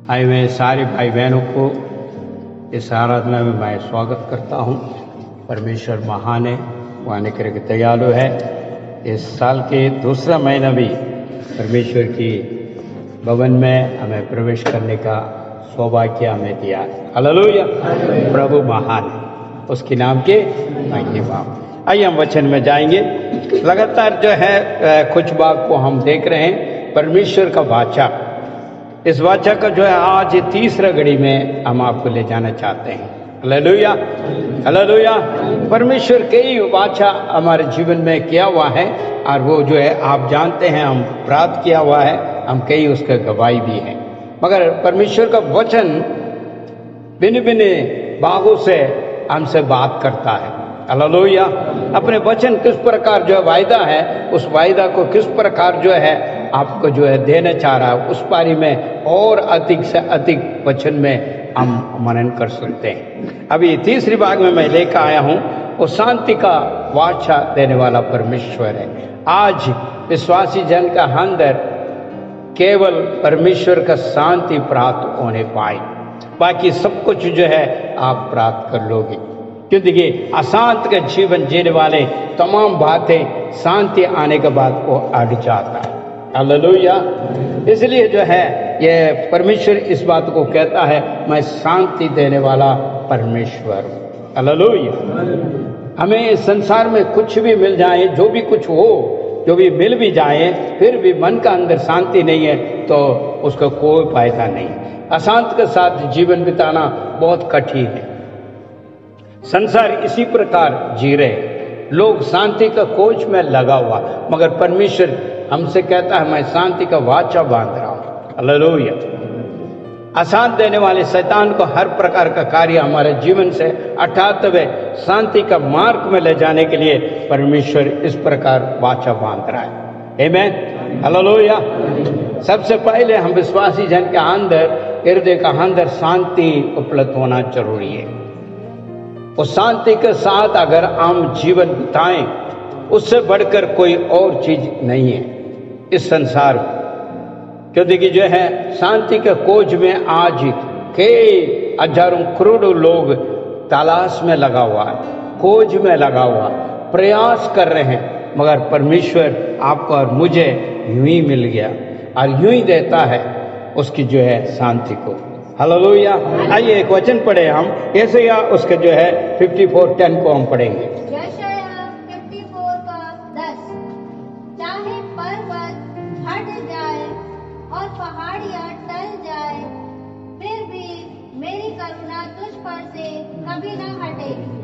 आए हुए सारे भाई बहनों को इस आराधना में मैं स्वागत करता हूँ। परमेश्वर महान है, वो आने करके दयालु है। इस साल के दूसरा महीना भी परमेश्वर की भवन में हमें प्रवेश करने का सौभाग्य हमें दिया। हालेलुया। प्रभु महान है, उसके नाम के महिमा। आइए हम वचन में जाएंगे। लगातार जो है कुछ भाग को हम देख रहे हैं, परमेश्वर का वाचा। इस वाचा का जो है आज तीसरा घड़ी में हम आपको ले जाना चाहते हैं। Hallelujah, hallelujah. परमेश्वर कई वाचा हमारे जीवन में किया हुआ है और वो जो है आप जानते हैं, हम प्राप्त किया हुआ है, हम कई उसका गवाही भी है। मगर परमेश्वर का वचन भिन्न भिन्न भागों से हमसे बात करता है। हालेलुया। अपने वचन किस प्रकार जो है वायदा है, उस वायदा को किस प्रकार जो है आपको जो है देना चाह रहा है, उस बारे में और अधिक से अधिक वचन में हम मनन कर सकते हैं। अभी तीसरी भाग में मैं लेकर आया हूँ, वो शांति का वाचा देने वाला परमेश्वर है। आज विश्वासी जन का अंदर केवल परमेश्वर का शांति प्राप्त होने पाए, बाकी सब कुछ जो है आप प्राप्त कर लोगे। क्यों? देखिए, अशांत का जीवन जीने वाले तमाम बातें शांति आने के बाद वो अड़ जाता है। हालेलुया। इसलिए जो है ये परमेश्वर इस बात को कहता है, मैं शांति देने वाला परमेश्वर हूँ। हालेलुया। हमें इस संसार में कुछ भी मिल जाए, जो भी कुछ हो, जो भी मिल भी जाए, फिर भी मन का अंदर शांति नहीं है तो उसका कोई फायदा नहीं। अशांत के साथ जीवन बिताना बहुत कठिन है। संसार इसी प्रकार जी रहे, लोग शांति का खोज में लगा हुआ, मगर परमेश्वर हमसे कहता है, मैं शांति का वाचा बांध रहा हूँ। हालेलुया। अशांत देने वाले शैतान को हर प्रकार का कार्य हमारे जीवन से हटाते हुए शांति का मार्ग में ले जाने के लिए परमेश्वर इस प्रकार वाचा बांध रहा है। आमीन। हालेलुया। सबसे पहले हम विश्वासी जन के अंदर, हृदय का अंदर शांति उपलब्ध होना जरूरी है। उस शांति के साथ अगर हम जीवन बिताएं, उससे बढ़कर कोई और चीज नहीं है इस संसार में। क्यों? देखिए, जो है शांति के खोज में आज कई हजारों करोड़ों लोग तलाश में लगा हुआ है, खोज में लगा हुआ, प्रयास कर रहे हैं, मगर परमेश्वर आपको और मुझे यूं ही मिल गया और यूं ही देता है उसकी जो है शांति को। हालेलुया। आइए एक वचन पढ़े हम, यशायाह उसके जो है 54:10 को हम पढ़ेंगे। यशायाह 54:10। चाहे पर्वत हट जाए और पहाड़ियां टल जाए, फिर भी मेरी करुणा तुझ पर से कभी न हटेगी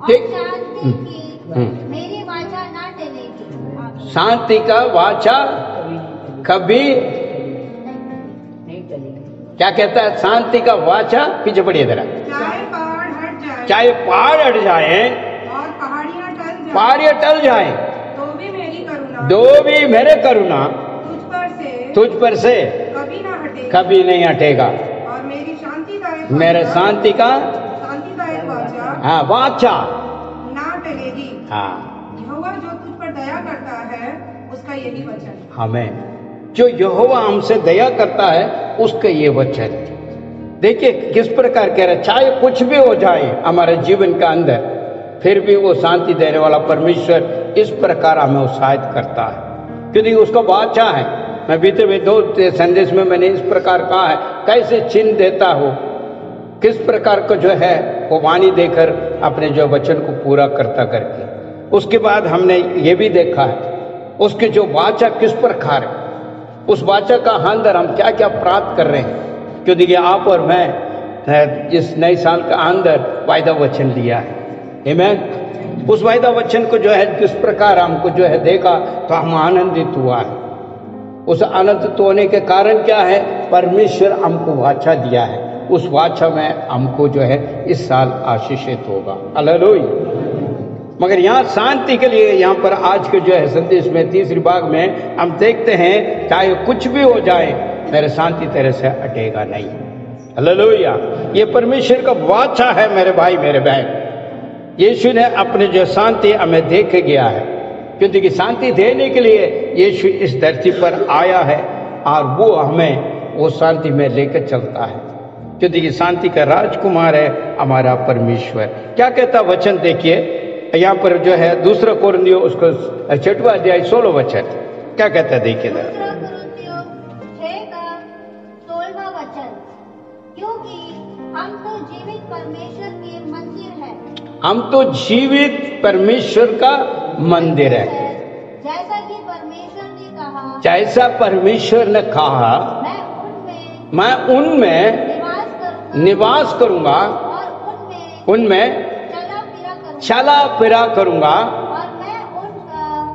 और शांति की मेरी वाचा न टलेगी। शांति का वाचा कभी क्या कहता है? शांति का वाचा, पीछे पढ़िए जरा। चाहे पहाड़ हट जाए और पहाड़ियां टल जाए, तो भी मेरी करुणा तुझ पर से कभी नहीं हटेगा। और मेरी शांतिदायक मेरे शांति का वाचा हाँ वाचा ना टलेगी। हाँ, यहोवा जो तुझ पर दया करता है उसका यही वचन। हमें जो यहोवा हमसे दया करता है उसका ये वचन। देखिए किस प्रकार कह रहे, चाहे कुछ भी हो जाए हमारे जीवन का अंदर, फिर भी वो शांति देने वाला परमेश्वर इस प्रकार हमें उत्साहित करता है, क्योंकि उसका वाचा है। मैं बीते हुए 2 संदेश में मैंने इस प्रकार कहा है, कैसे चिन्ह देता हो, किस प्रकार का जो है वो वाणी देकर अपने जो वचन को पूरा करता करके। उसके बाद हमने ये भी देखा है उसके जो वाचा किस प्रकार है, उस वाचा का अंदर हम क्या क्या प्राप्त कर रहे हैं। क्यों? देखिए, आप और मैं इस नए साल का अंदर वायदा वचन लिया है। आमीन। उस वायदा वचन को जो है किस प्रकार हमको जो है देखा तो हम आनंदित हुआ है। उस आनंदित होने के कारण क्या है? परमेश्वर हमको वाचा दिया है, उस वाचा में हमको जो है इस साल आशीषित होगा। हालेलुया। मगर यहाँ शांति के लिए, यहाँ पर आज के जो है संदेश में तीसरी भाग में हम देखते हैं, चाहे कुछ भी हो जाए मेरे शांति तेरे से हटेगा नहीं। हालेलुया। ये परमेश्वर का वाचा है मेरे भाई मेरे बहन। यीशु ने अपने जो शांति हमें दे के गया है, क्योंकि शांति देने के लिए यीशु इस धरती पर आया है और वो हमें वो शांति में लेकर चलता है, क्योंकि ये शांति का राजकुमार है हमारा परमेश्वर। क्या कहता वचन देखिए यहाँ पर जो है 2 कोरिन्थियों उसको 6वां अध्याय 16 वचन क्या कहता है देखिए जरा। 2 कोरिन्थियों 6 का 16वां वचन, क्योंकि हम तो जीवित परमेश्वर के मंदिर हैं। हम तो जीवित परमेश्वर का मंदिर है। जैसा कि परमेश्वर ने कहा, जैसा परमेश्वर ने कहा, मैं उनमें निवास करूंगा और उनमें चला फिरा करूंगा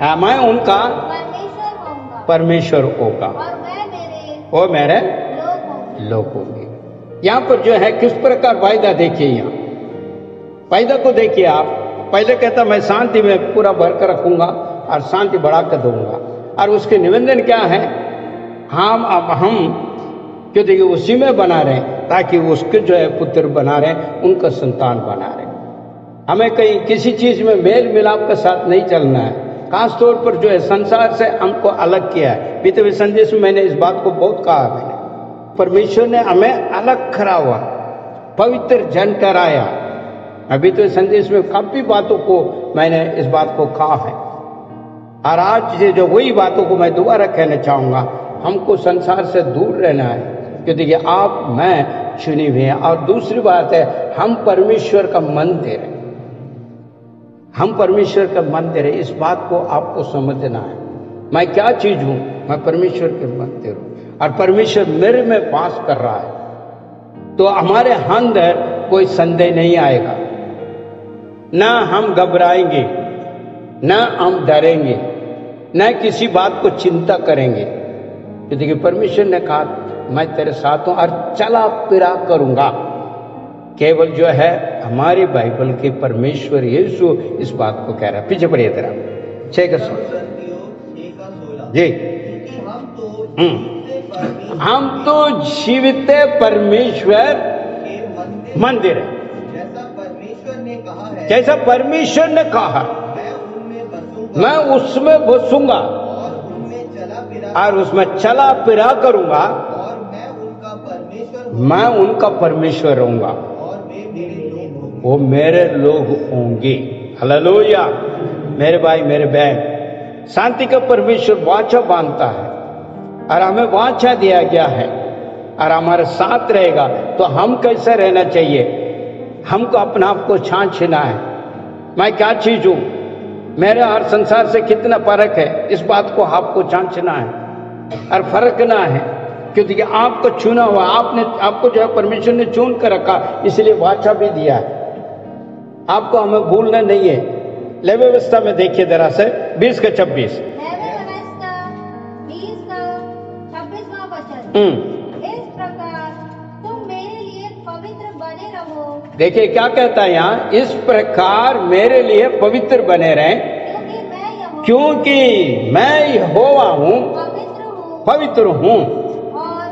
और मैं उनका परमेश्वर होगा और मेरे लोग होंगे। यहाँ पर जो है किस प्रकार वायदा देखिए, यहाँ वायदा को देखिए आप। पहले कहता मैं शांति में पूरा भर कर रखूंगा और शांति बढ़ा कर दूंगा, और उसके निवेदन क्या है, हम क्यों देखिए उसी में बना रहे ताकि उसके जो है पुत्र बना रहे, उनका संतान बना रहे। हमें कहीं किसी चीज में मेल मिलाप के साथ नहीं चलना है। खास तौर पर जो है संसार से हमको अलग किया है। बीते हुए संदेश में मैंने इस बात को बहुत कहा, मैंने परमेश्वर ने हमें अलग करा हुआ, पवित्र जन कराया। अभी तो इस संदेश में काफी बातों को मैंने इस बात को कहा है, और आज ये जो वही बातों को मैं दोबारा कहना चाहूंगा। हमको संसार से दूर रहना है, क्योंकि आप मैं चुनी हुई हैं। और दूसरी बात है, हम परमेश्वर का मंदिर है, हम परमेश्वर का मंदिर है। इस बात को आपको समझना है। मैं क्या चीज हूं, मैं परमेश्वर के मंदिर हूं, और परमेश्वर मेरे में वास कर रहा है। तो हमारे अंदर कोई संदेह नहीं आएगा, ना हम घबराएंगे, ना हम डरेंगे, ना किसी बात को चिंता करेंगे। तो देखिए परमेश्वर ने कहा मैं तेरे साथ हूं और चला फिरा करूंगा। केवल जो है हमारी बाइबल के परमेश्वर यीशु इस बात को कह रहा है। पीछे पढ़िए तेरा 6 का 16 जी। हम तो जीवित परमेश्वर मंदिर है, जैसा परमेश्वर ने कहा मैं उसमें बसूंगा और उसमें चला फिरा करूंगा, मैं उनका परमेश्वर रहूंगा, वो मेरे लोग होंगे। हालेलुया। मेरे भाई मेरे बहन, शांति का परमेश्वर वाचा बांधता है और हमें वाचा दिया गया है और हमारे साथ रहेगा। तो हम कैसे रहना चाहिए, हमको अपना आप को छांछना है। मैं क्या चीज हूं, मेरे और संसार से कितना फर्क है, इस बात को आपको जांचना है और फर्कना है, क्योंकि आपको चुना हुआ, आपको जो है परमेश्वर ने चुन कर रखा, इसलिए वाचा भी दिया है। आपको हमें भूलना नहीं है। ले व्यवस्था में देखिए जरा से 20 का 26 इस प्रकार तुम मेरे लिए पवित्र बने रहो। देखिए क्या कहता है यहाँ, इस प्रकार मेरे लिए पवित्र बने रहें, क्योंकि मैं यहोवा हूँ, पवित्र हूँ, और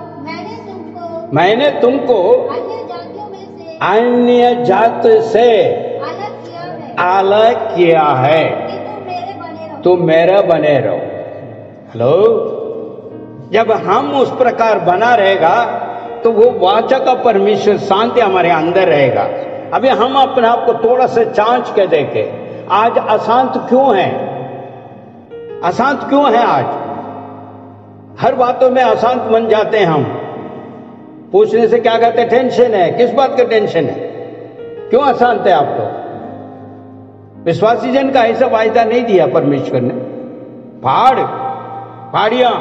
मैंने तुमको अन्य जात से अलग किया है, तुम मेरा बने रहो। हेलो, जब हम उस प्रकार बना रहेगा तो वो वाचा का परमेश्वर शांति हमारे अंदर रहेगा। अभी हम अपने आप को थोड़ा सा जांच के देखें, आज अशांत क्यों है, अशांत क्यों है? आज हर बातों में अशांत बन जाते हैं हम। पूछने से क्या कहते हैं, टेंशन है। किस बात का टेंशन है, क्यों अशांत है आप लोग? विश्वासी जन का ऐसा वायदा नहीं दिया परमेश्वर ने। पहाड़ियां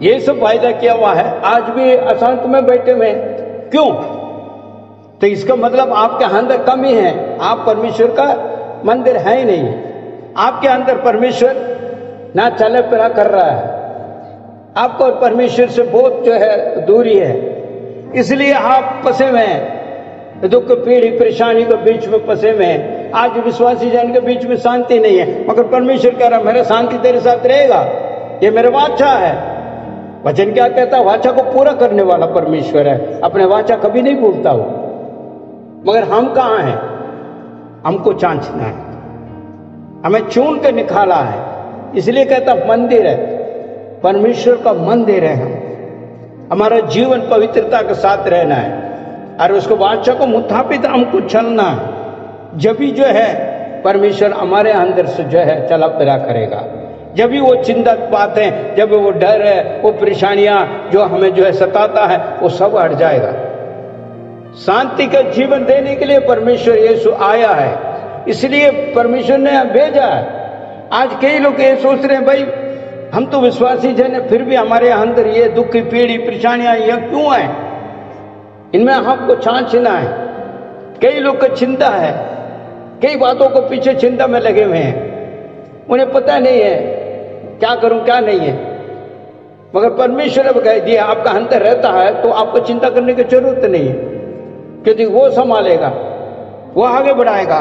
ये सब वायदा किया हुआ है, आज भी अशांत में बैठे हुए हैं। क्यों? तो इसका मतलब आपके अंदर कमी है, आप परमेश्वर का मंदिर है ही नहीं। आपके अंदर परमेश्वर ना चले फिरा कर रहा है, आपको और परमेश्वर से बहुत जो है दूरी है, इसलिए आप फंसे हुए हैं, दुख पीढ़ी परेशानी के बीच में फंसे हुए हैं। आज विश्वासी जन के बीच में शांति नहीं है, मगर परमेश्वर कह रहा मेरा शांति तेरे साथ रहेगा, ये मेरा वाचा है। वचन क्या कहता, वाचा को पूरा करने वाला परमेश्वर है, अपने वाचा कभी नहीं भूलता हो। मगर हम कहाँ हैं, हमको जांचना है, हमें चुन के निकाला है, इसलिए कहता मंदिर है, परमेश्वर का मंदिर है हम। हमारा जीवन पवित्रता के साथ रहना है और उसको वाचा को मुताबिक हमको चलना है। जब भी जो है परमेश्वर हमारे अंदर से जो है चला फिरा करेगा। जब भी वो चिंता बातें, जब वो डर है, वो परेशानियां जो हमें जो है सताता है, वो सब हट जाएगा। शांति का जीवन देने के लिए परमेश्वर यीशु आया है, इसलिए परमेश्वर ने भेजा है। आज कई लोग ये सोच रहे हैं भाई हम तो विश्वासी जन है, फिर भी हमारे अंदर ये दुख की पीड़ी परेशानियां ये क्यों है? इनमें हमको छांछना है। कई लोग का चिंता है, कई बातों को पीछे चिंता में लगे हुए हैं, उन्हें पता नहीं है क्या करूं क्या नहीं है। मगर परमेश्वर ने कह दिया आपका अंतर रहता है तो आपको चिंता करने की जरूरत नहीं है, क्योंकि वो संभालेगा, वो आगे बढ़ाएगा,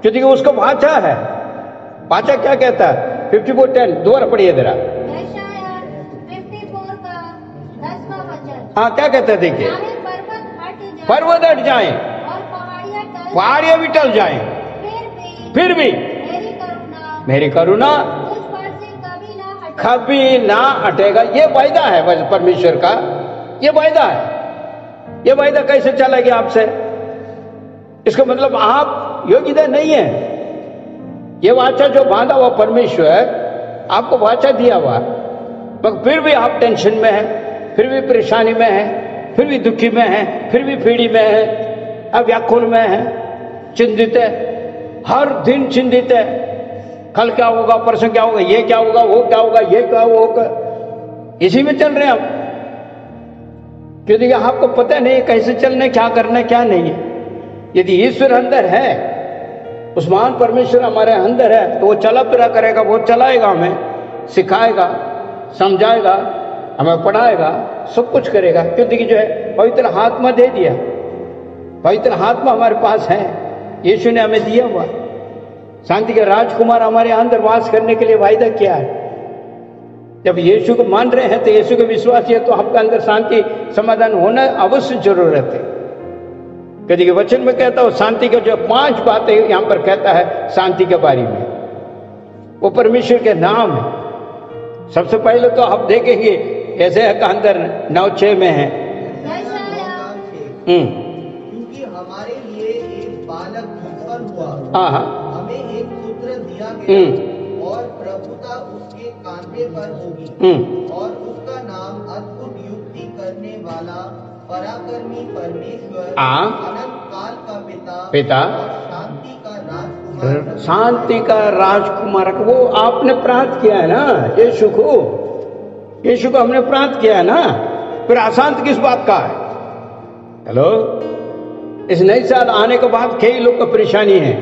क्योंकि उसका वाचा है। वाचा क्या कहता है? 54:10 दोबारा पढ़िए जरा। 54 का 10वां वचन। हाँ क्या कहता है देखिए, पर्वत हट जाए और पहाड़ियां भी टल जाए, फिर भी मेरी करुणा उस पर से कभी ना हटेगा। ये वायदा है परमेश्वर का, ये वायदा है। ये वायदा कैसे चला गया आपसे? इसका मतलब आप योग्यता नहीं है। ये वाचा जो बांधा हुआ परमेश्वर आपको वाचा दिया हुआ, मगर फिर भी आप टेंशन में हैं, फिर भी परेशानी में हैं, फिर भी दुखी में हैं, फिर भी पीड़ी में हैं, अब व्याकुल में हैं, चिंतित है, हर दिन चिंतित है। कल क्या होगा, परसों क्या होगा, ये क्या होगा, वो क्या होगा, ये क्या होगा, इसी में चल रहे हैं आप। क्योंकि आपको पता नहीं है कैसे चलना, क्या करना, क्या नहीं है। यदि ईश्वर अंदर है, उस महान परमेश्वर हमारे अंदर है, तो वो चला फिरा करेगा, वो चलाएगा, हमें सिखाएगा, समझाएगा, हमें पढ़ाएगा, सब कुछ करेगा। क्योंकि जो है पवित्र आत्मा दे दिया, पवित्र आत्मा हमारे पास है, यीशु ने हमें दिया हुआ। शांति के राजकुमार हमारे अंदर वास करने के लिए वायदा किया है। जब यीशु को मान रहे हैं तो यीशु के विश्वासी है, तो आपके अंदर शांति समाधान होना अवश्य जरूरत है। क्योंकि वचन में कहता हूं शांति के जो 5 बातें यहां पर कहता है शांति के बारे में, वो परमेश्वर के नाम है। सबसे पहले तो आप देखेंगे ऐसे का अंदर 9:6 में है, क्योंकि हमारे लिए एक बालक उत्पन्न हुआ, हमें एक पुत्र दिया गया और प्रभुता उसके कांधे पर होगी और उसका नाम अद्भुत युक्ति करने वाला, पराक्रमी परमेश्वर, अनंत काल का पिता और शांति का राजकुमार। शांति का राजकुमार, वो आपने प्राप्त किया है ना यीशु को, यीशु को हमने प्राप्त किया है ना, फिर अशांत किस बात का है? हेलो, इस नए साल आने के बाद कई लोग को परेशानी है,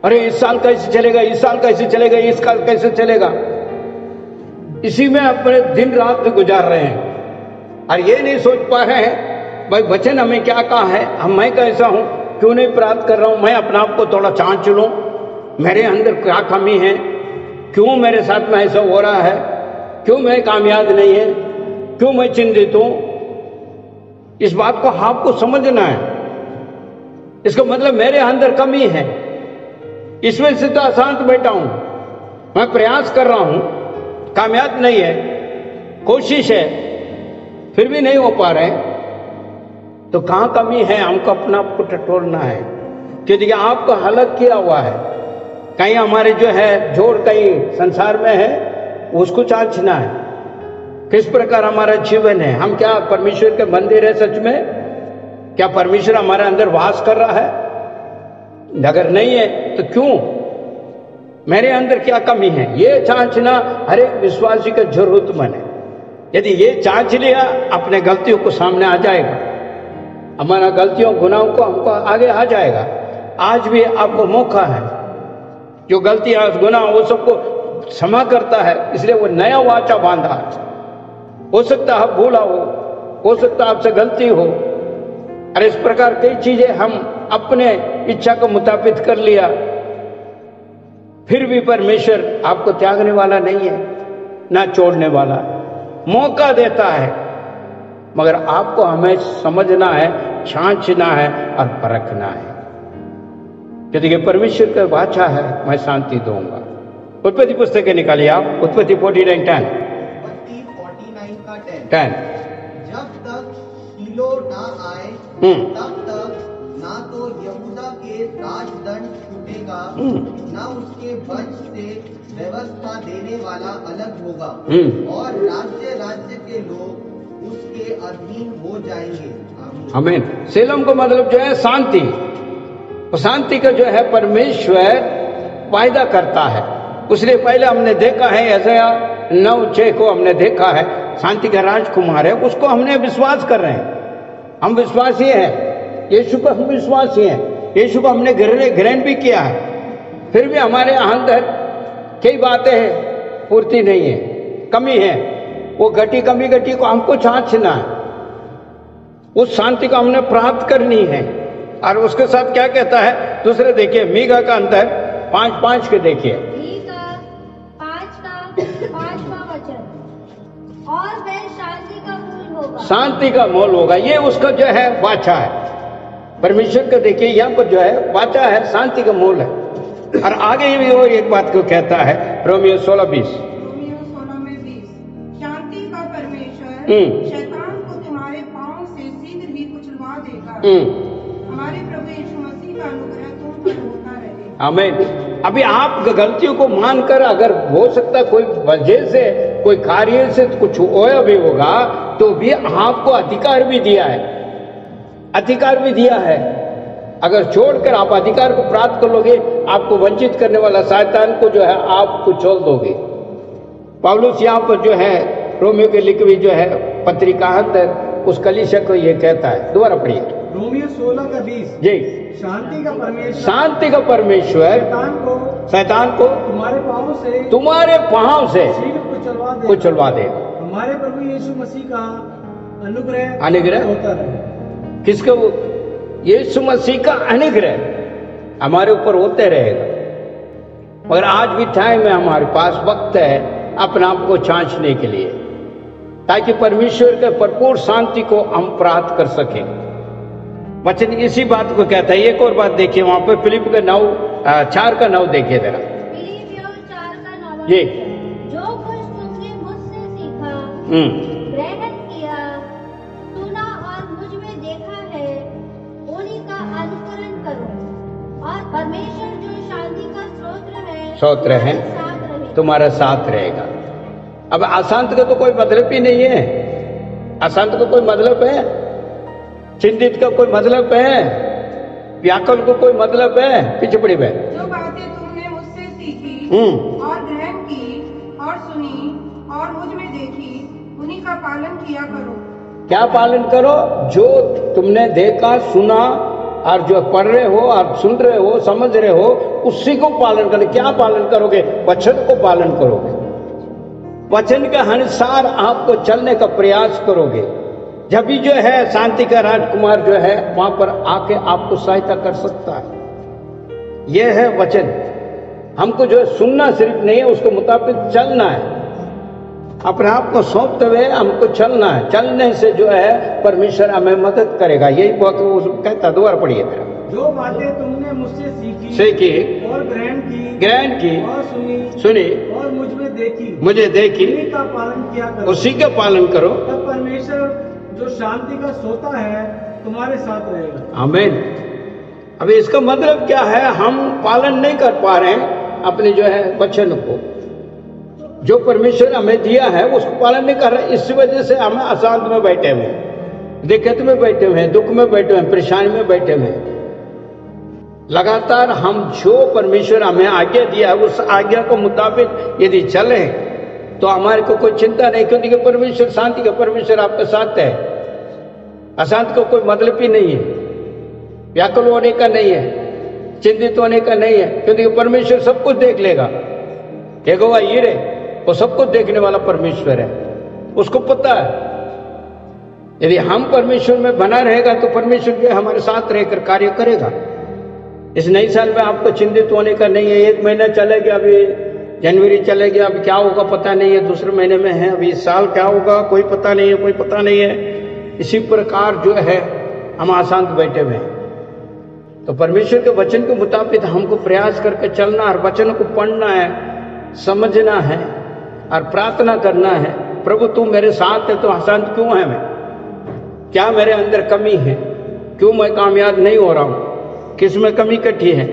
अरे इस साल कैसे चलेगा, इस साल कैसे चलेगा, इस साल कैसे चलेगा, इसी में अपने दिन रात गुजार रहे हैं और ये नहीं सोच पा रहे हैं भाई वचन हमें क्या कहा है, मैं कैसा हूं, क्यों नहीं प्राप्त कर रहा हूं, मैं अपने आप को थोड़ा जांच लूं, मेरे अंदर क्या कमी है, क्यों मेरे साथ में ऐसा हो रहा है, क्यों मैं कामयाब नहीं है, क्यों मैं चिंतित हूं। इस बात को आपको समझना है। इसका मतलब मेरे अंदर कमी है, इस वजह से तो अशांत बैठा हूं, मैं प्रयास कर रहा हूं, कामयाब नहीं है, कोशिश है, फिर भी नहीं हो पा रहे, तो कहां कमी है? हमको अपना आप को टटोलना है। क्योंकि आपको अलग किया हुआ है, कहीं हमारे जो है जोड़ कहीं संसार में है, उसको जांचना है। किस प्रकार हमारा जीवन है, हम क्या परमेश्वर के मंदिर है सच में? क्या परमेश्वर हमारे अंदर वास कर रहा है? अगर नहीं है तो क्यों? मेरे अंदर क्या कमी है, ये जांचना हर एक विश्वासी का जरूरतमंद है। यदि ये जांच लिया, अपने गलतियों को सामने आ जाएगा, हमारा गलतियों गुनाहों को हमको आगे आ जाएगा। आज भी आपको मौका है, जो गलतियां गुनाह वो सबको क्षमा करता है, इसलिए वो नया वाचा बांधा है। हो सकता है भूला हो सकता है आपसे गलती हो, और इस प्रकार कई चीजें हम अपने इच्छा के मुताबिक कर लिया, फिर भी परमेश्वर आपको त्यागने वाला नहीं है, ना छोड़ने वाला, मौका देता है, मगर आपको हमें समझना है, छांचना है और परखना है। क्योंकि परमेश्वर का वाचा है, मैं शांति दूंगा। उत्पत्ति पुस्तक निकालिए आप, उत्पत्ति 49:10। 49 का 10। शीलो ना आए तब तक ना तो यहूदा के राजदंड छूटेगा, ना उसके वंश से व्यवस्था देने वाला अलग होगा, और राज्य राज्य के लोग उसके अधीन हो जाएंगे। आमीन। सेलम को मतलब जो है शांति, और शांति का जो है परमेश्वर वायदा करता है। उसने पहले हमने देखा है यशायाह 9:6 को हमने देखा है, शांति का राजकुमार है, उसको हमने विश्वास कर रहे हैं। हम विश्वासी हैं, यीशु को हम विश्वासी हैं, यीशु को हमने ग्रहण भी किया है। फिर भी हमारे अंदर कई बातें हैं पूर्ति नहीं है, कमी है। वो घटी कमी घटी को हमको जांचना है, उस शांति को हमने प्राप्त करनी है। और उसके साथ क्या कहता है दूसरे देखिए, मीका का अंदर 5:5 के देखिए, मीका 5:5वां वचन, और वह शांति का मूल होगा। शांति का मूल होगा, ये उसका जो है वाचा है। परमेश्वर का देखिए यहाँ पर जो है वाचा है, शांति का मूल है। और आगे भी वो एक बात को कहता है, रोमियो 16:20, शांति का परमेश्वर शैतान को तुम्हारे पांव से शीघ्र ही कुचलवा देगा। हमारे प्रभु यीशु मसीह का अनुग्रह तुम पर होता रहे। आमीन। अभी आप गलतियों को मानकर, अगर हो सकता कोई वजह से, कोई कार्य से कुछ होया भी होगा, तो भी आपको अधिकार भी दिया है, अधिकार भी दिया है। अगर छोड़कर आप अधिकार को प्राप्त कर लोगे, आपको वंचित करने वाला शैतान को जो है आप कुचल दोगे। पौलुस यहाँ पर जो है रोमियो के लिखी हुई जो है पत्रिका अंदर उस कलीसिया को ये कहता है, दोबारा पढ़िए, रोमियो 16:20 जी, शांति का परमेश्वर शैतान को तुम्हारे पांव से कुचलवा दे। हमारे प्रभु यीशु मसीह का अनुग्रह होता रहे। किसके? यीशु मसीह का अनुग्रह हमारे ऊपर होते रहेगा। मगर आज भी टाइम है, हमारे पास वक्त है अपने आप को जांचने के लिए, ताकि परमेश्वर के भरपूर शांति को हम प्राप्त कर सकें। वचन इसी बात को कहता है। एक और बात देखिए वहां पे फिलिप का 4:9 देखिए जरा, फिलिपियों 4:9, जी, जो कुछ तुमने मुझसे सीखा, ग्रहण किया, सुना और मुझ में देखा है, उन्हीं का अनुकरण करो, और परमेश्वर जो शांति का स्रोत है तुम्हारा साथ रहेगा। अब अशांत का तो कोई मतलब ही नहीं है, अशांत का कोई मतलब है, चिंतित का कोई मतलब है, व्याकुल को कोई मतलब है, पीछे पड़ी बहन। जो बातें तुमने मुझसे सीखी और ग्रहण की और सुनी और मुझ में देखी, उन्हीं का पालन किया करो। क्या पालन करो? जो तुमने देखा, सुना और जो पढ़ रहे हो और सुन रहे हो, समझ रहे हो, उसी को पालन करो। क्या पालन करोगे? वचन को पालन करोगे, वचन के अनुसार आपको चलने का प्रयास करोगे। जब भी जो है शांति का राजकुमार जो है वहां पर आके आपको सहायता कर सकता है। यह है वचन। हमको जो है सुनना सिर्फ नहीं है, उसके मुताबिक चलना है, अपने आप को सौंपते हुए हमको चलना है। चलने से जो है परमेश्वर हमें मदद करेगा। यही बात वो कहता, दोबारा पढ़िए मेरा। जो बातें तुमने मुझसे सीखी और ग्रहण की और सुनी और मुझे देखी उसी का पालन किया करो, उसी का पालन करो, तब परमेश्वर जो शांति का सोता है तुम्हारे साथ रहेगा। आमीन। अभी इसका मतलब क्या है? हम पालन नहीं कर पा रहे हैं अपने जो है वचन को, जो परमेश्वर हमें दिया है उसको पालन नहीं कर रहे। इस वजह से हम अशांत में बैठे हुए हैं, दिक्कत में बैठे हुए हैं, दुख में बैठे हुए हैं, परेशानी में बैठे हुए हैं। लगातार हम जो परमेश्वर हमें आज्ञा दिया है उस आज्ञा को मुताबिक यदि चले तो हमारे को कोई चिंता नहीं, क्योंकि परमेश्वर शांति का परमेश्वर आपके साथ है। अशांत को कोई मतलब ही नहीं है, व्याकुल होने का नहीं है, चिंतित होने का नहीं है, क्योंकि परमेश्वर सब कुछ देख लेगा। यहोवा यीरे वो सब कुछ देखने वाला परमेश्वर है, उसको पता है। यदि हम परमेश्वर में बना रहेगा तो परमेश्वर जो हमारे साथ रहकर कार्य करेगा। इस नई साल में आपको चिंतित होने का नहीं है। 1 महीना चले गया, अभी जनवरी चले गया, अभी क्या होगा पता नहीं है, दूसरे महीने में है, अभी इस साल क्या होगा कोई पता नहीं है, कोई पता नहीं है। इसी प्रकार जो है हम अशांत बैठे हुए हैं। तो परमेश्वर के वचन के मुताबिक हमको प्रयास करके चलना और वचन को पढ़ना है, समझना है और प्रार्थना करना है। प्रभु तू मेरे साथ है तो अशांत क्यों है मैं? क्या मेरे अंदर कमी है, क्यों मैं कामयाब नहीं हो रहा हूं, किस में कमी कटी है,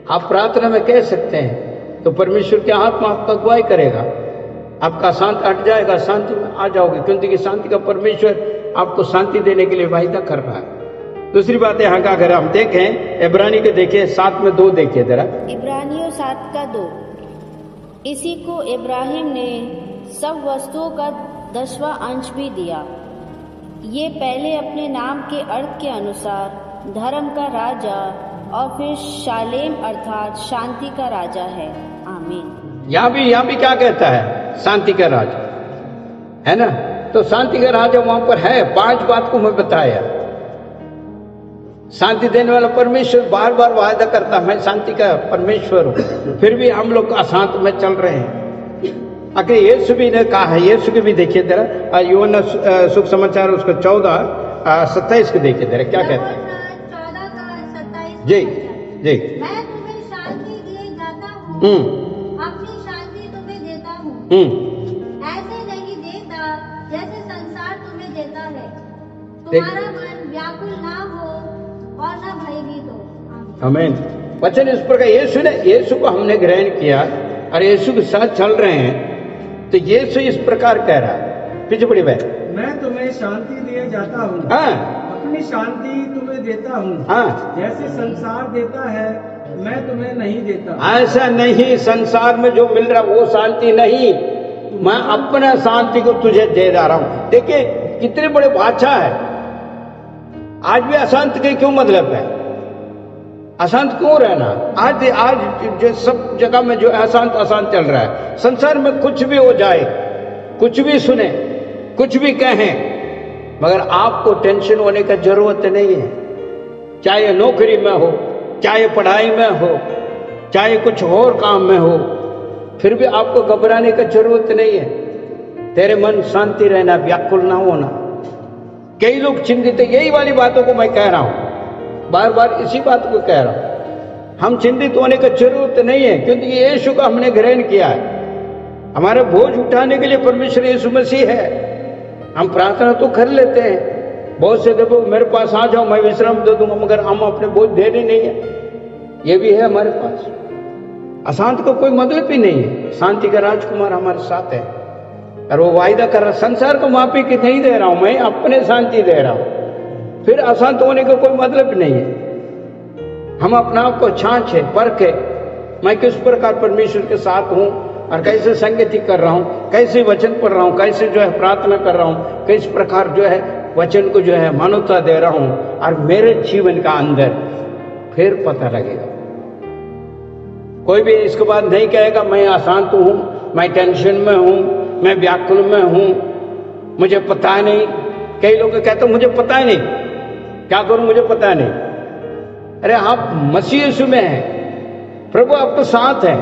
आप प्रार्थना में कह सकते हैं तो परमेश्वर के आत्मा आपका अगुवाई करेगा, आपका शांत हट जाएगा, शांति में आ जाओगे, क्योंकि शांति का परमेश्वर आपको शांति देने के लिए वायदा कर रहा है। दूसरी बात यहाँ का अगर हम देखें, इब्रानी के देखिए 7:2 देखिए जरा। इब्रानियों 7:2। इसी को इब्राहिम ने सब वस्तुओं का 10वां अंश भी दिया। ये पहले अपने नाम के अर्थ के अनुसार धर्म का राजा और फिर शालेम अर्थात शांति का राजा है। आमीन। यहाँ भी क्या कहता है? शांति का राजा है ना। तो शांति का राजा वहां पर है। 5 बात को मैं बताया। शांति देने वाला परमेश्वर बार बार वायदा करता है मैं शांति का परमेश्वर हूं, फिर भी हम लोग अशांत में चल रहे हैं। आखिर यीशु भी ने कहा है, यीशु के भी देखिए जरा, यूहन्ना सुख समाचार उसको 14:27 को देखिए जरा, क्या कहते हैं? 14:27 जी जी। मैं तुम्हें शांति दिए जाता हूँ, अपनी शांति तुम्हें देता हूँ, ऐसे नहीं देता जैसे संसार तुम्हें देता है। तुम्हारा मन व्याकुल ना हो और न भयभीत हो। आमीन। वचन इस प्रकार यीशु को हमने ग्रहण किया और यीशु के साथ चल रहे हैं, तो यीशु इस प्रकार कह रहा है, पीछे बड़ी बात, मैं तुम्हें शांति दिए जाता हूँ, अपनी शांति तुम्हें देता हूँ, जैसे संसार देता है मैं तुम्हें नहीं देता। ऐसा नहीं, संसार में जो मिल रहा वो शांति नहीं, मैं अपना शांति को तुझे दे रहा हूँ। देखिए कितने बड़े बादशाह है। आज भी अशांत के क्यों मतलब है? अशांत क्यों रहना? आज जो सब जगह में जो अशांत चल रहा है, संसार में कुछ भी हो जाए, कुछ भी सुने, कुछ भी कहें, मगर आपको टेंशन होने का जरूरत नहीं है। चाहे नौकरी में हो, चाहे पढ़ाई में हो, चाहे कुछ और काम में हो, फिर भी आपको घबराने का जरूरत नहीं है। तेरे मन शांति रहना, व्याकुल ना होना। कई लोग चिंतित है, यही वाली बातों को मैं कह रहा हूं, बार बार इसी बात को कह रहा हूं। हम चिंतित होने का जरूरत नहीं है, क्योंकि यीशु का हमने ग्रहण किया है। हमारे बोझ उठाने के लिए परमेश्वर यीशु मसीह है। हम प्रार्थना तो कर लेते हैं, बहुत से देखो मेरे पास आ जाओ मैं विश्राम दे दूंगा, मगर हम अपने बोझ देने नहीं है। ये भी है हमारे पास। अशांत को कोई मतलब ही नहीं है। शांति का राजकुमार हमारे साथ है और वो वायदा कर रहा, संसार को माफी की नहीं दे रहा हूं, मैं अपने शांति दे रहा हूं। फिर अशांत होने का कोई मतलब नहीं है। हम अपना आप को छांचे परखे, मैं किस प्रकार परमेश्वर के साथ हूं और कैसे संगति कर रहा हूं, कैसे वचन पढ़ रहा हूं, कैसे जो है प्रार्थना कर रहा हूं, किस प्रकार जो है वचन को जो है मान्यता दे रहा हूं, और मेरे जीवन का अंदर फिर पता लगेगा। कोई भी इसके बाद नहीं कहेगा मैं अशांत हूं, मैं टेंशन में हूं, मैं व्याकुल में हूं, मुझे पता नहीं। कई लोग कहते मुझे पता ही नहीं, क्या करूं मुझे पता नहीं। अरे आप मसीह यीशु में हैं, प्रभु आपके साथ है।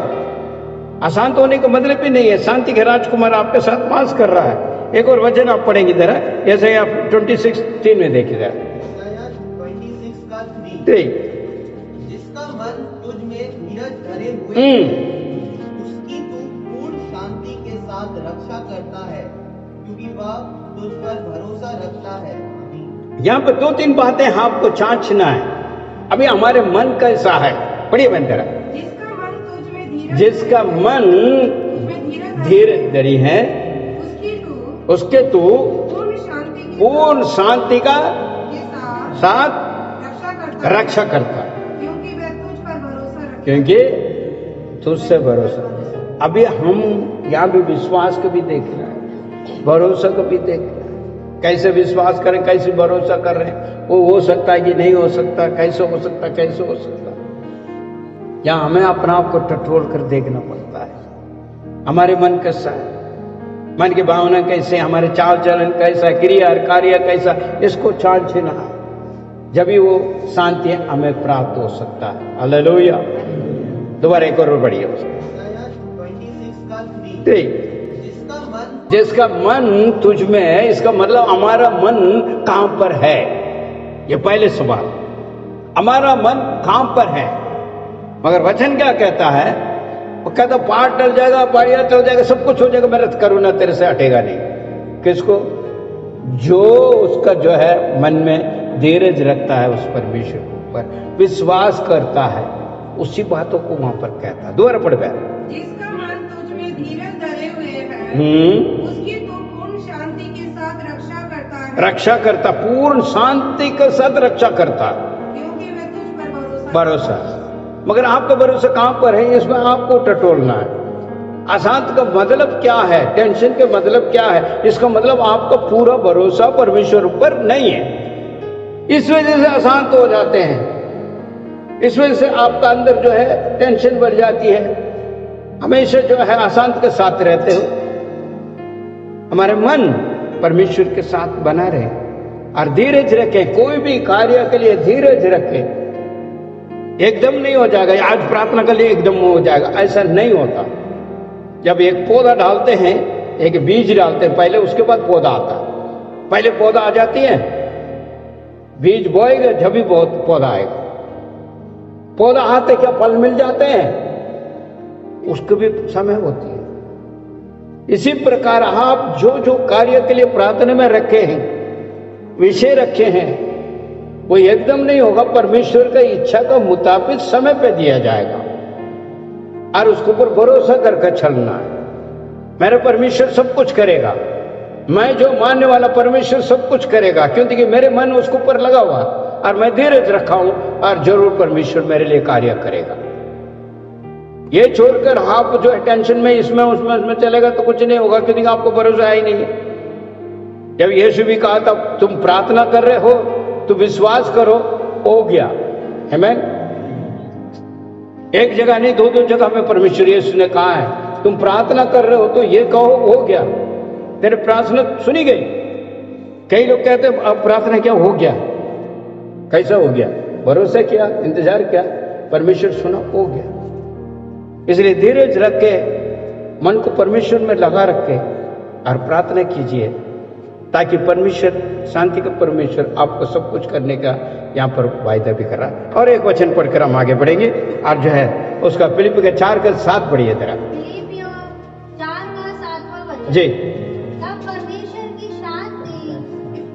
अशांत होने का मतलब ही नहीं है। शांति के राजकुमार आपके साथ वास कर रहा है। एक और वचन आप पढ़ेंगे जरा, जैसे आप 26:3 में देखिए जरा। 26:3 जिसका मन तुझ में धीरज धरे हुए उसकी तू पूर्ण शांति के साथ रक्षा करता है, क्योंकि वह तुझ पर भरोसा रखता है। यहाँ पर 2-3 बातें आपको छांचना है। अभी हमारे मन कैसा है, पढ़िए बंदरा। जिसका मन धीरज धरी है उसके तू पूर्ण शांति का साथ रक्षा करता, क्योंकि तुझसे भरोसा। अभी हम यहाँ भी विश्वास को भी देख रहे हैं, भरोसा को भी देख रहे हैं। कैसे विश्वास करें, कैसे भरोसा कर रहे हैं, वो हो सकता है कि नहीं हो सकता, कैसे हो सकता, कैसे हो सकता। यहाँ हमें अपना आप को टटोल कर देखना पड़ता है। हमारे मन कैसा है, मन की भावना कैसे, हमारे चाल चलन कैसा, क्रिया और कार्य कैसा, इसको छांचना है। जब भी वो शांति हमें प्राप्त हो सकता है। हालेलुया। दोबारा एक और बढ़िया जिसका मन तुझ में है, इसका मतलब हमारा मन कहां पर है? ये पहले सवाल, हमारा मन कहां पर है? मगर वचन क्या कहता है? वो कहता पहाड़ टल जाएगा, पहाड़ियां टल जाएगा, सब कुछ हो जाएगा, मेरा करुणा तेरे से हटेगा नहीं। किसको? जो उसका जो है मन में धीरज रखता है, उस परमेश्वर के ऊपर विश्वास करता है, उसी बातों को वहां पर कहता है। दोबारा पढ़ गया, जिसका मन तुझ में धीरज धरे हुए है, उसकी तो पूर्ण शांति के साथ रक्षा करता है। रक्षा करता, पूर्ण शांति के साथ रक्षा करता, क्योंकि वह तुझ पर भरोसा। मगर आपका भरोसा कहां पर है, इसमें आपको टटोलना है। अशांत का मतलब क्या है, टेंशन के मतलब क्या है, इसका मतलब आपका पूरा भरोसा परमेश्वर पर नहीं है। इस वजह से अशांत हो जाते हैं, इस वजह से आपका अंदर जो है टेंशन बढ़ जाती है, हमेशा जो है अशांत के साथ रहते हो। हमारे मन परमेश्वर के साथ बना रहे और धीरज रखे, कोई भी कार्य के लिए धीरज रखे। एकदम नहीं हो जाएगा, आज प्रार्थना के लिए एकदम हो जाएगा, ऐसा नहीं होता। जब एक पौधा डालते हैं, एक बीज डालते हैं पहले, उसके बाद पौधा आता है। पहले पौधा आ जाती है, बीज बोएगा जब भी बहुत पौधा आएगा। पौधा आते क्या फल मिल जाते हैं, उसको भी समय होती है। इसी प्रकार आप जो जो कार्य के लिए प्रार्थना में रखे हैं, विषय रखे हैं, वो एकदम नहीं होगा। परमेश्वर का इच्छा का मुताबिक समय पे दिया जाएगा और उसके ऊपर भरोसा करके चलना है। मेरा परमेश्वर सब कुछ करेगा, मैं जो मानने वाला परमेश्वर सब कुछ करेगा, क्योंकि मेरे मन उसके ऊपर लगा हुआ और मैं धीरज रखा हूं और जरूर परमेश्वर मेरे लिए कार्य करेगा। ये छोड़कर आप जो है टेंशन में इसमें उसमें चलेगा तो कुछ नहीं होगा, क्योंकि आपको भरोसा है ही नहीं है। जब यीशु भी कहा था तुम प्रार्थना कर रहे हो तो विश्वास करो, हो गया। आमीन। एक जगह नहीं, दो दो जगह में परमेश्वर यीशु ने कहा है तुम प्रार्थना कर रहे हो तो ये कहो हो गया, तेरे प्रार्थना सुनी गई। कई लोग कहते हैं अब प्रार्थना क्या हो गया, कैसा हो गया? भरोसा किया, इंतजार किया, परमेश्वर सुना, हो गया। इसलिए धीरज रख के मन को परमेश्वर में लगा रखे और प्रार्थना कीजिए, ताकि परमेश्वर, शांति का परमेश्वर आपको सब कुछ करने का यहाँ पर वायदा भी कर रहा है। और एक वचन पढ़कर हम आगे बढ़ेंगे और जो है उसका फिलिप्पियों के 4:7 पढ़िए जरा। फिलिप्पियों 4:7 वचन। जी। तब परमेश्वर की शांति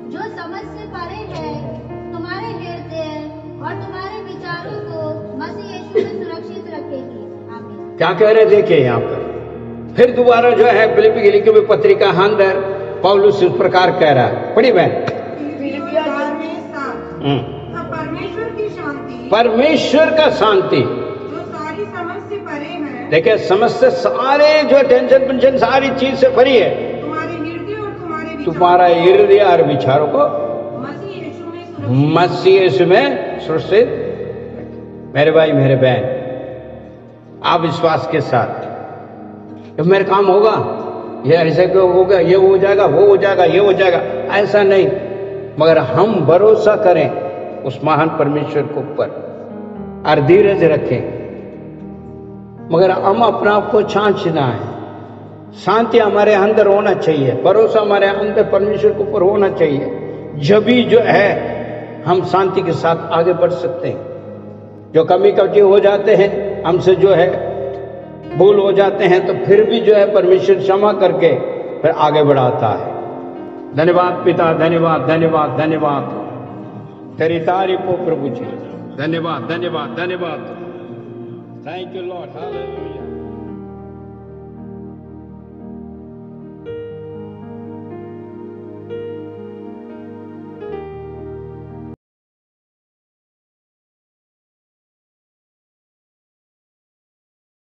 जो समझ से परे है तुम्हारे हृदय और तुम्हारे विचारों को मसीह यीशु में सुरक्षित रखेगी। आमीन। क्या कह रहे देखिए यहाँ पर फिर दोबारा जो है फिलिप्पी की लिखी हुई पत्रिका अंदर पौलुस इस प्रकार कह रहा है। पढ़ी बहन। परमेश्वर की शांति, परमेश्वर का शांति जो सारी समझ से परे है, देखिए समझ से सारे जो टेंशन पेंशन सारी चीज से परी है, तुम्हारे हृदय और तुम्हारा हृदय और विचारों को मसीह यीशु में सुरक्षित। मेरे भाई मेरे बहन, आप विश्वास के साथ तो मेरा काम होगा, ये ऐसे क्यों होगा, ये हो जाएगा, वो हो जाएगा, ये हो जाएगा, ऐसा नहीं। मगर हम भरोसा करें उस महान परमेश्वर के ऊपर और धीरज रखें। मगर हम अपना आप को छांछना है, शांति हमारे अंदर होना चाहिए, भरोसा हमारे अंदर परमेश्वर के ऊपर होना चाहिए, जब भी जो है हम शांति के साथ आगे बढ़ सकते हैं। जो कमी कमी हो जाते हैं, हमसे जो है भूल हो जाते हैं, तो फिर भी जो है परमेश्वर क्षमा करके फिर आगे बढ़ाता है। धन्यवाद पिता, धन्यवाद धन्यवाद धन्यवाद, तेरी तारीफ हो प्रभु जी। धन्यवाद धन्यवाद धन्यवाद। Thank you Lord, hallelujah.